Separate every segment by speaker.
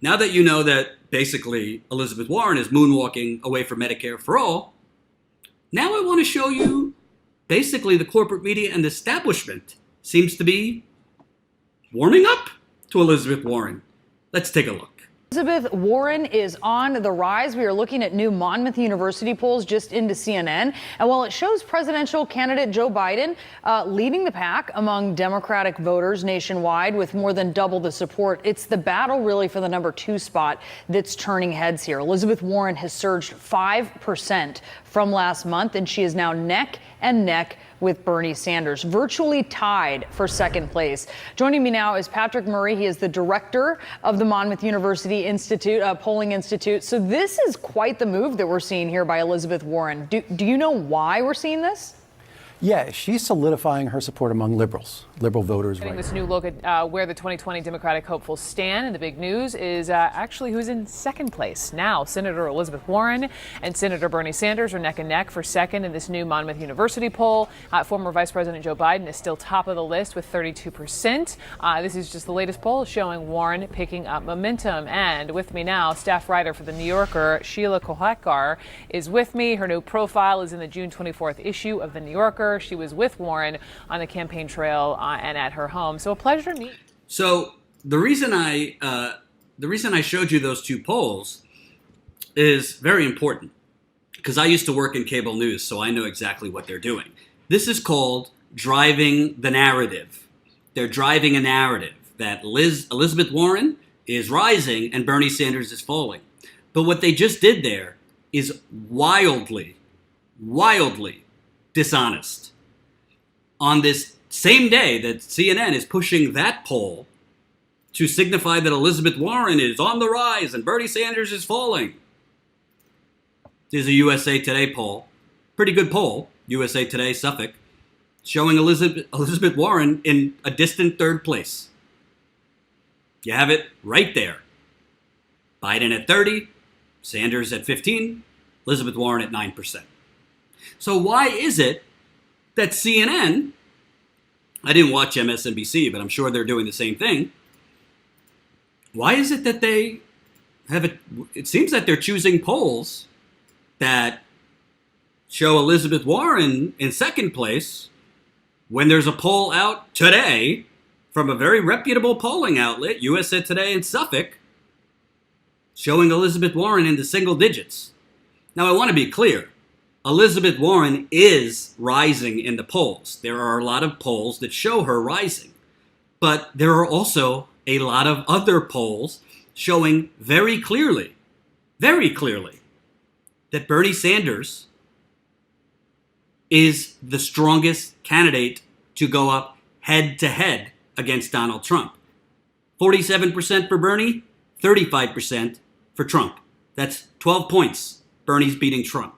Speaker 1: Now that you know that basically Elizabeth Warren is moonwalking away from Medicare for all, now I want to show you basically the corporate media and the establishment seems to be warming up to Elizabeth Warren. Let's take a look.
Speaker 2: Elizabeth Warren is on the rise. We are looking at new Monmouth University polls just into CNN. And while it shows presidential candidate Joe Biden leading the pack among Democratic voters nationwide with more than double the support, it's the battle really for the #2 spot that's turning heads here. Elizabeth Warren has surged 5% from last month, and she is now neck and neck with Bernie Sanders, virtually tied for second place. Joining me now is Patrick Murray. He is the director of the Monmouth University Institute, Polling Institute. So this is quite the move that we're seeing here by Elizabeth Warren. Do you know why we're seeing this?
Speaker 3: Yeah, she's solidifying her support among liberal voters.
Speaker 4: Getting this new look at where the 2020 Democratic hopefuls stand, and the big news is actually who's in second place. Now, Senator Elizabeth Warren and Senator Bernie Sanders are neck and neck for second in this new Monmouth University poll. Former Vice President Joe Biden is still top of the list with 32%. This is just the latest poll showing Warren picking up momentum. And with me now, staff writer for The New Yorker, Sheila Kohatkar, is with me. Her new profile is in the June 24th issue of The New Yorker. She was with Warren on the campaign trail and at her home. So a pleasure to meet.
Speaker 1: So the reason I showed you those two polls is very important because I used to work in cable news, so I know exactly what they're doing. This is called driving the narrative. They're driving a narrative that Elizabeth Warren is rising and Bernie Sanders is falling. But what they just did there is wildly dishonest. On this same day that CNN is pushing that poll to signify that Elizabeth Warren is on the rise and Bernie Sanders is falling. There's a USA Today poll, pretty good poll, USA Today, Suffolk, showing Elizabeth Warren in a distant third place. You have it right there. Biden at 30, Sanders at 15, Elizabeth Warren at 9%. So why is it that CNN, I didn't watch MSNBC, but I'm sure they're doing the same thing. Why is it that they it seems that they're choosing polls that show Elizabeth Warren in second place when there's a poll out today from a very reputable polling outlet, USA Today in Suffolk, showing Elizabeth Warren in the single digits. Now, I want to be clear. Elizabeth Warren is rising in the polls. There are a lot of polls that show her rising. But there are also a lot of other polls showing very clearly, that Bernie Sanders is the strongest candidate to go up head-to-head against Donald Trump. 47% for Bernie, 35% for Trump. That's 12 points. Bernie's beating Trump.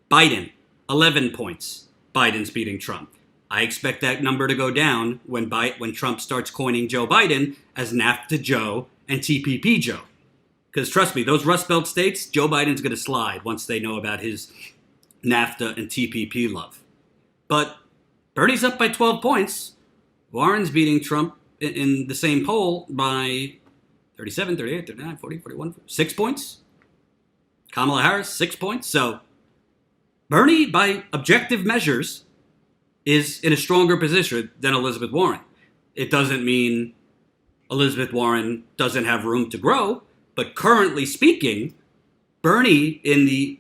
Speaker 1: Biden, 11 points. Biden's beating Trump. I expect that number to go down when Trump starts coining Joe Biden as NAFTA Joe and TPP Joe. Because trust me, those Rust Belt states, Joe Biden's going to slide once they know about his NAFTA and TPP love. But Bernie's up by 12 points. Warren's beating Trump in the same poll by 37, 38, 39, 40, 41, 6 points. Kamala Harris, 6 points. So Bernie, by objective measures, is in a stronger position than Elizabeth Warren. It doesn't mean Elizabeth Warren doesn't have room to grow, but currently speaking, Bernie in the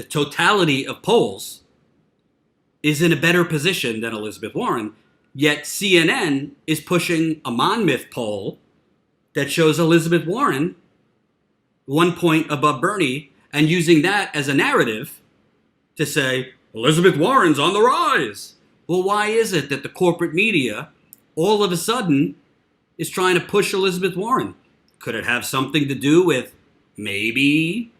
Speaker 1: totality of polls is in a better position than Elizabeth Warren. Yet CNN is pushing a Monmouth poll that shows Elizabeth Warren 1 point above Bernie, and using that as a narrative to say, Elizabeth Warren's on the rise. Well, why is it that the corporate media all of a sudden is trying to push Elizabeth Warren? Could it have something to do with maybe,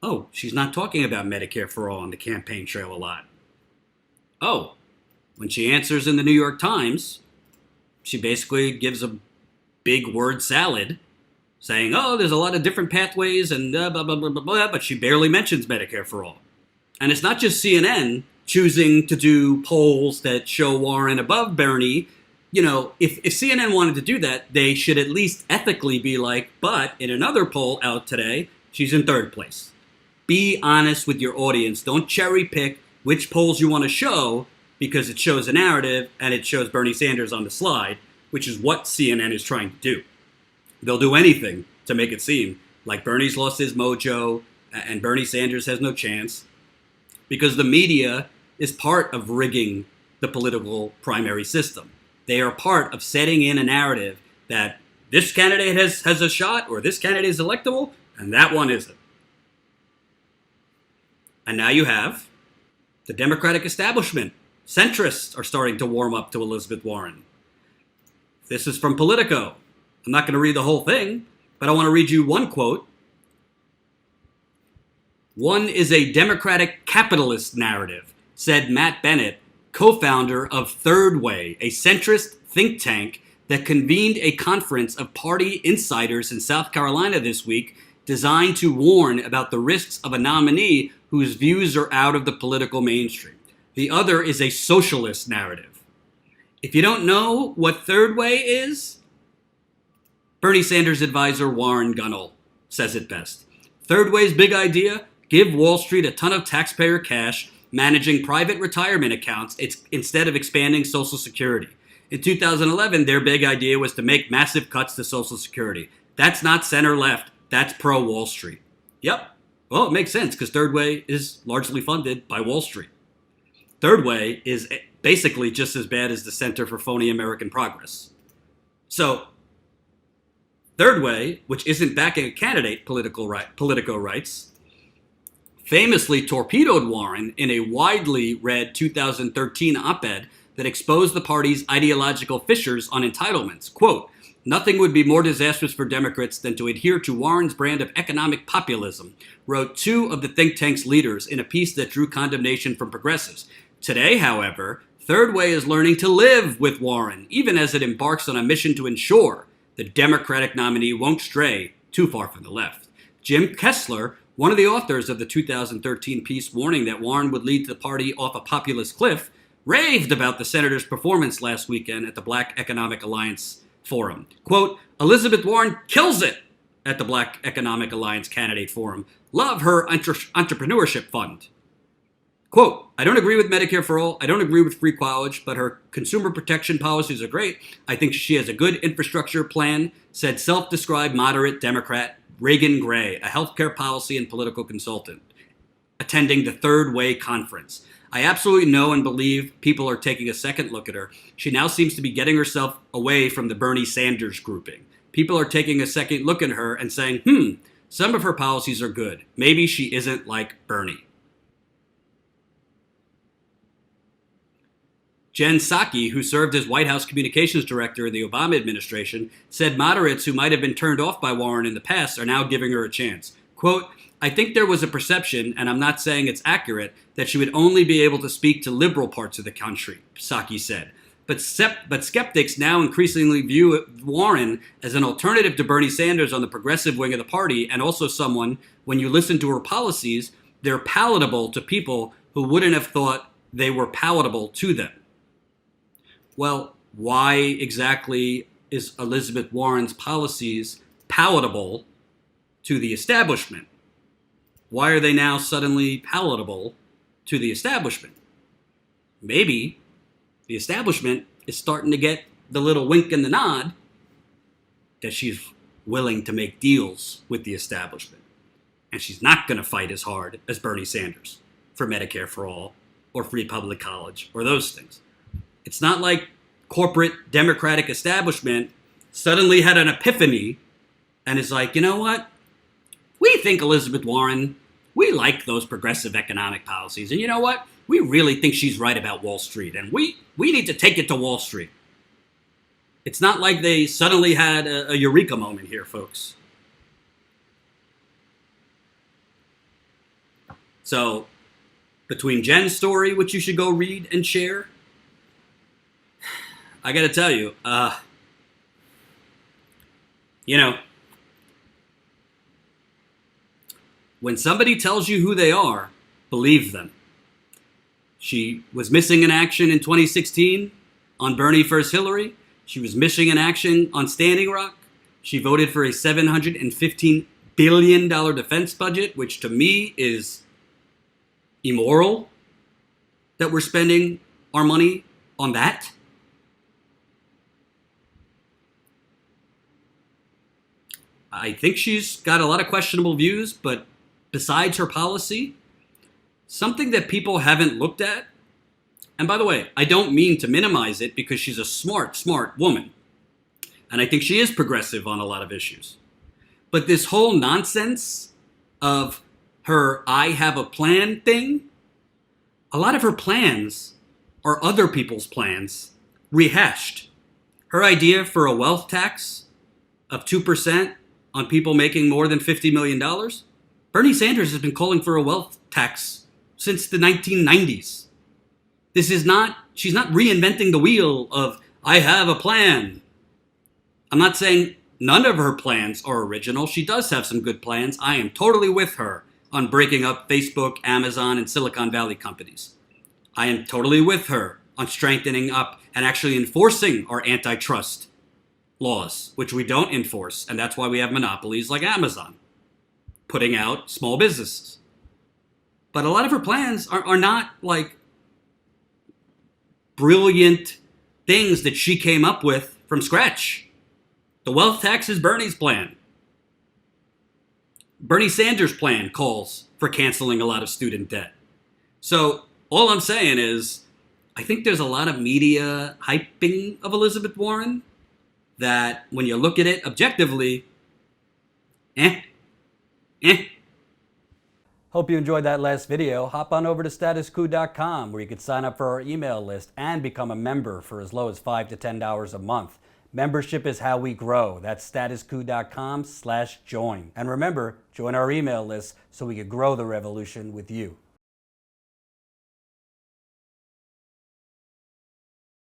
Speaker 1: oh, she's not talking about Medicare for all on the campaign trail a lot. Oh, when she answers in the New York Times, she basically gives a big word salad saying, oh, there's a lot of different pathways and blah, blah, blah, blah, blah, but she barely mentions Medicare for all. And it's not just CNN choosing to do polls that show Warren above Bernie. if CNN wanted to do that, they should at least ethically be like, but in another poll out today, she's in third place. Be honest with your audience. Don't cherry pick which polls you want to show because it shows a narrative and it shows Bernie Sanders on the slide, which is what CNN is trying to do. They'll do anything to make it seem like Bernie's lost his mojo and Bernie Sanders has no chance because the media is part of rigging the political primary system. They are part of setting in a narrative that this candidate has a shot or this candidate is electable and that one isn't. And now you have the Democratic establishment. Centrists are starting to warm up to Elizabeth Warren. This is from Politico. I'm not going to read the whole thing, but I want to read you one quote. One is a democratic capitalist narrative, said Matt Bennett, co-founder of Third Way, a centrist think tank that convened a conference of party insiders in South Carolina this week designed to warn about the risks of a nominee whose views are out of the political mainstream. The other is a socialist narrative. If you don't know what Third Way is, Bernie Sanders advisor Warren Gunnell says it best. Third Way's big idea, give Wall Street a ton of taxpayer cash managing private retirement accounts instead of expanding Social Security. In 2011, their big idea was to make massive cuts to Social Security. That's not center-left. That's pro-Wall Street. Yep. Well, it makes sense because Third Way is largely funded by Wall Street. Third Way is basically just as bad as the Center for Phony American Progress. So, Third Way, which isn't backing a candidate, Politico writes, famously torpedoed Warren in a widely read 2013 op-ed that exposed the party's ideological fissures on entitlements. Quote, nothing would be more disastrous for Democrats than to adhere to Warren's brand of economic populism, wrote two of the think tank's leaders in a piece that drew condemnation from progressives. Today, however, Third Way is learning to live with Warren, even as it embarks on a mission to ensure the Democratic nominee won't stray too far from the left. Jim Kessler, one of the authors of the 2013 piece warning that Warren would lead the party off a populist cliff, raved about the senator's performance last weekend at the Black Economic Alliance Forum. Quote, Elizabeth Warren kills it at the Black Economic Alliance Candidate Forum. Love her entrepreneurship fund. Quote, I don't agree with Medicare for all. I don't agree with free college, but her consumer protection policies are great. I think she has a good infrastructure plan, said self-described moderate Democrat Reagan Gray, a healthcare policy and political consultant, attending the Third Way conference. I absolutely know and believe people are taking a second look at her. She now seems to be getting herself away from the Bernie Sanders grouping. People are taking a second look at her and saying, some of her policies are good. Maybe she isn't like Bernie. Jen Psaki, who served as White House communications director in the Obama administration, said moderates who might have been turned off by Warren in the past are now giving her a chance. Quote, I think there was a perception, and I'm not saying it's accurate, that she would only be able to speak to liberal parts of the country, Psaki said. But skeptics now increasingly view Warren as an alternative to Bernie Sanders on the progressive wing of the party, and also someone, when you listen to her policies, they're palatable to people who wouldn't have thought they were palatable to them. Well, why exactly is Elizabeth Warren's policies palatable to the establishment? Why are they now suddenly palatable to the establishment? Maybe the establishment is starting to get the little wink and the nod that she's willing to make deals with the establishment. And she's not going to fight as hard as Bernie Sanders for Medicare for all or free public college or those things. It's not like corporate Democratic establishment suddenly had an epiphany and is like, you know what? We think Elizabeth Warren, we like those progressive economic policies. And you know what? We really think she's right about Wall Street. And we need to take it to Wall Street. It's not like they suddenly had a eureka moment here, folks. So, between Jen's story, which you should go read and share, I got to tell you, when somebody tells you who they are, believe them. She was missing in action in 2016 on Bernie versus Hillary. She was missing in action on Standing Rock. She voted for a $715 billion defense budget, which to me is immoral that we're spending our money on that. I think she's got a lot of questionable views, but besides her policy, something that people haven't looked at, and by the way, I don't mean to minimize it because she's a smart woman. And I think she is progressive on a lot of issues. But this whole nonsense of her I have a plan thing, a lot of her plans are other people's plans rehashed. Her idea for a wealth tax of 2% on people making more than $50 million, Bernie Sanders has been calling for a wealth tax since the 1990s. She's not reinventing the wheel of I have a plan. I'm not saying none of her plans are original. She does have some good plans. I am totally with her on breaking up Facebook, Amazon, and Silicon Valley companies. I am totally with her on strengthening up and actually enforcing our antitrust laws, which we don't enforce, and that's why we have monopolies like Amazon, putting out small businesses. But a lot of her plans are not like brilliant things that she came up with from scratch. The wealth tax is Bernie's plan. Bernie Sanders' plan calls for canceling a lot of student debt. So all I'm saying is, I think there's a lot of media hyping of Elizabeth Warren that when you look at it objectively,
Speaker 5: Hope you enjoyed that last video. Hop on over to statuscoup.com where you can sign up for our email list and become a member for as low as $5 to $10 a month. Membership is how we grow. That's statuscoup.com/join. And remember, join our email list so we can grow the revolution with you.